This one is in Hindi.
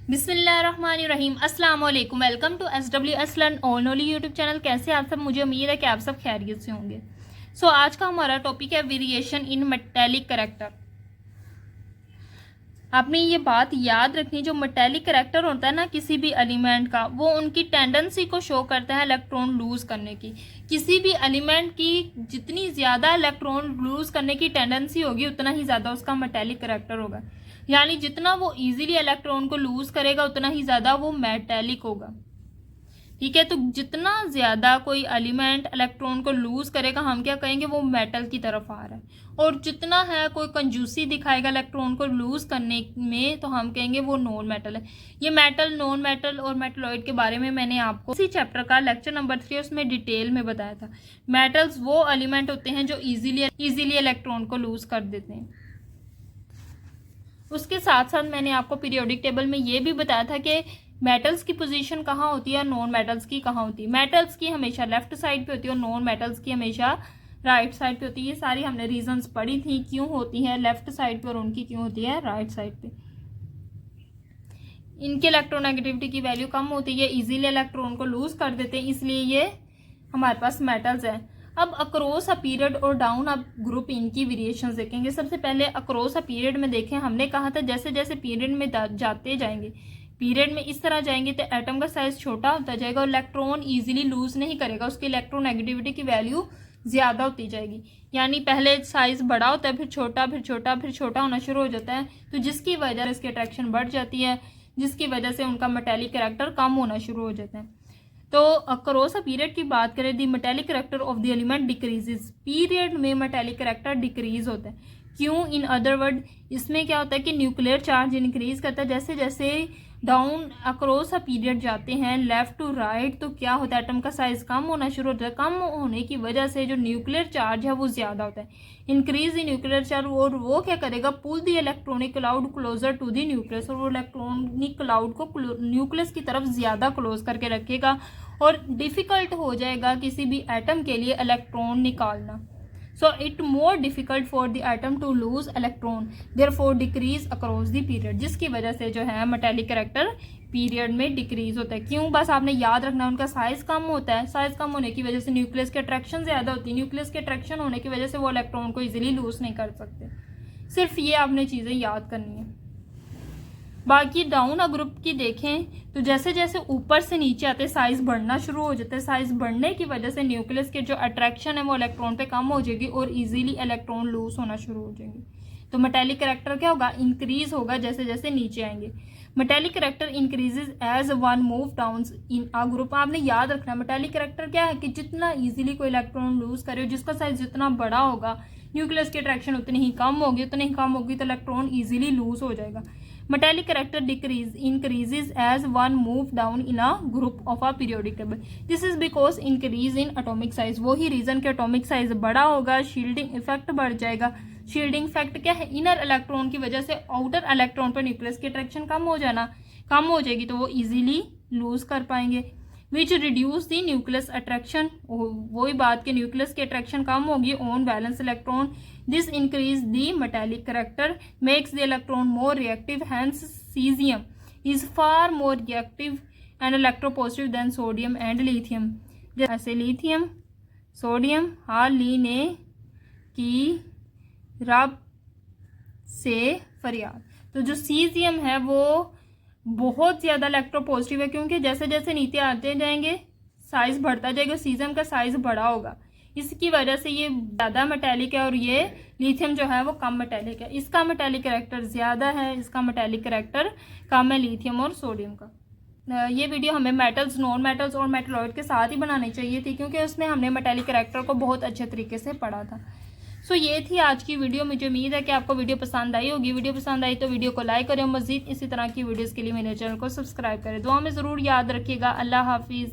बिस्मिल्लाहिर्रहमानिर्रहीम। अस्सलाम वालेकुम। Welcome to SWS learn all only YouTube channel. कैसे आप सब? मुझे उम्मीद है कि आप सब खैरियत से होंगे। आज का हमारा टॉपिक है वेरिएशन इन मेटेलिक कैरेक्टर। आपने ये बात याद रखनी, जो मेटेलिक कैरेक्टर होता है ना किसी भी एलिमेंट का, वो उनकी टेंडेंसी को शो करता है इलेक्ट्रॉन लूज करने की। किसी भी एलिमेंट की जितनी ज़्यादा इलेक्ट्रॉन लूज करने की टेंडेंसी होगी उतना ही ज़्यादा उसका मेटेलिक कैरेक्टर होगा। यानी जितना वो इजीली इलेक्ट्रॉन को लूज करेगा उतना ही ज़्यादा वो मेटेलिक होगा। ठीक है, तो जितना ज़्यादा कोई एलिमेंट इलेक्ट्रॉन को लूज करेगा हम क्या कहेंगे, वो मेटल की तरफ आ रहा है। और जितना है कोई कंजूसी दिखाएगा इलेक्ट्रॉन को लूज करने में तो हम कहेंगे वो नॉन मेटल है। ये मेटल, नॉन मेटल और मेटलॉइड के बारे में मैंने आपको इसी चैप्टर का लेक्चर नंबर 3 उसमें डिटेल में बताया था। मेटल्स वो एलिमेंट होते हैं जो इजीली इलेक्ट्रॉन को लूज कर देते हैं। उसके साथ साथ मैंने आपको पीरियोडिक टेबल में ये भी बताया था कि मेटल्स की पोजीशन कहाँ होती है और नॉन मेटल्स की कहाँ होती है। मेटल्स की हमेशा लेफ्ट साइड पे होती है और नॉन मेटल्स की हमेशा राइट साइड पे होती है। ये सारी हमने रीजंस पढ़ी थी, क्यों होती है लेफ्ट साइड पे और उनकी क्यों होती है राइट साइड पे। इनके इलेक्ट्रोनेगेटिविटी की वैल्यू कम होती है, इजीली इलेक्ट्रॉन को लूज कर देते हैं, इसलिए ये हमारे पास मेटल्स हैं। अब अक्रॉस अ पीरियड और डाउन अ ग्रुप इनकी वेरिएशंस देखेंगे। सबसे पहले अक्रॉस अ पीरियड में देखें, हमने कहा था जैसे जैसे पीरियड में जाते जाएंगे, पीरियड में इस तरह जाएंगे तो एटम का साइज छोटा होता जाएगा और इलेक्ट्रॉन इजीली लूज नहीं करेगा, उसकी इलेक्ट्रोनेगेटिविटी की वैल्यू ज़्यादा होती जाएगी। यानी पहले साइज बड़ा होता है, फिर छोटा, फिर छोटा, फिर छोटा होना शुरू हो जाता है, तो जिसकी वजह से इसकी अट्रैक्शन बढ़ जाती है, जिसकी वजह से उनका मेटेलिक कैरेक्टर कम होना शुरू हो जाता है। तो अक्रॉस अ पीरियड की बात करें, the metallic character of the element decreases. Period में मेटेलिक कैरेक्टर डिक्रीज होता है। क्यों? इन अदर वर्ड, इसमें क्या होता है कि न्यूक्लियर चार्ज इंक्रीज करता है। जैसे जैसे डाउन अक्रॉस अ पीरियड जाते हैं लेफ्ट टू राइट, तो क्या होता है, एटम का साइज कम होना शुरू होता है। कम होने की वजह से जो न्यूक्लियर चार्ज है वो ज़्यादा होता है। इंक्रीज इन न्यूक्लियर चार्ज, और वो क्या करेगा, pull the electronic cloud closer to the nucleus, और वो इलेक्ट्रॉनिक क्लाउड को न्यूक्लियस की तरफ ज़्यादा क्लोज करके रखेगा और डिफ़िकल्ट हो जाएगा किसी भी एटम के लिए इलेक्ट्रॉन निकालना। So it more difficult for the atom to lose electron, therefore decrease across the period, जिसकी वजह से जो है मेटेलिक कैरेक्टर पीरियड में डिक्रीज होता है। क्यों? बस आपने याद रखना, उनका साइज कम होता है। साइज कम होने की वजह से न्यूक्लियस की अट्रैक्शन ज़्यादा होती है। न्यूक्लियस की अट्रैक्शन होने की वजह से वो इलेक्ट्रॉन को इजीली लूज नहीं कर सकते। सिर्फ ये आपने चीज़ें याद करनी है। बाकी डाउन अ ग्रुप की देखें तो जैसे जैसे ऊपर से नीचे आते साइज बढ़ना शुरू हो जाता है। साइज बढ़ने की वजह से न्यूक्लियस के जो अट्रैक्शन है वो इलेक्ट्रॉन पे कम हो जाएगी और इजीली इलेक्ट्रॉन लूज होना शुरू हो जाएंगे। तो मेटेलिक कैरेक्टर क्या होगा, इंक्रीज होगा जैसे जैसे नीचे आएंगे। Metallic character increases as one move down in a group. आपने याद रखना मेटेलिक कैरेक्टर क्या है कि जितना इजीली कोई इलेक्ट्रॉन लूज करे, जिसका साइज जितना बड़ा होगा, न्यूक्लियस की अट्रैक्शन उतनी ही कम होगी, उतनी ही कम होगी तो इलेक्ट्रॉन ईजिली लूज हो जाएगा। Metallic character increases as one move down in a group of a periodic table. This is because increase in atomic size. वही रीजन के atomic size बड़ा होगा, शील्डिंग इफेक्ट बढ़ जाएगा। शील्डिंग इफेक्ट क्या है, इनर इलेक्ट्रॉन की वजह से आउटर इलेक्ट्रॉन पर न्यूक्लियस की अट्रैक्शन कम हो जाएगी तो वो इजीली लूज कर पाएंगे। Which reduce the nucleus attraction, वही बात के न्यूक्लियस की अट्रैक्शन कम होगी on valence electron. This increase the metallic character makes the electron more reactive, hence caesium is far more reactive and electropositive than sodium and lithium. जैसे लिथियम, सोडियम, हाल ली ने की रब से फरियाद। तो जो सीजियम है वो बहुत ज़्यादा इलेक्ट्रोपॉजिटिव है, क्योंकि जैसे जैसे नीचे आते जाएंगे साइज बढ़ता जाएगा, सीजियम का साइज बड़ा होगा, इसकी वजह से ये ज़्यादा मेटेलिक है और ये लिथियम जो है वो कम मेटेलिक है। इसका मेटेलिक कैरेक्टर ज़्यादा है, इसका मेटेलिक कैरेक्टर कम है लिथियम और सोडियम का। ये वीडियो हमें मेटल्स, नॉन मेटल्स और मेटलॉइड के साथ ही बनानी चाहिए थी, क्योंकि उसमें हमने मेटेलिक कैरेक्टर को बहुत अच्छे तरीके से पढ़ा था। ये थी आज की वीडियो। मुझे उम्मीद है कि आपको वीडियो पसंद आई होगी। वीडियो पसंद आई तो वीडियो को लाइक करें, मज़ीद इसी तरह की वीडियोस के लिए मेरे चैनल को सब्सक्राइब करें। दुआ में ज़रूर याद रखिएगा। अल्लाह हाफिज़।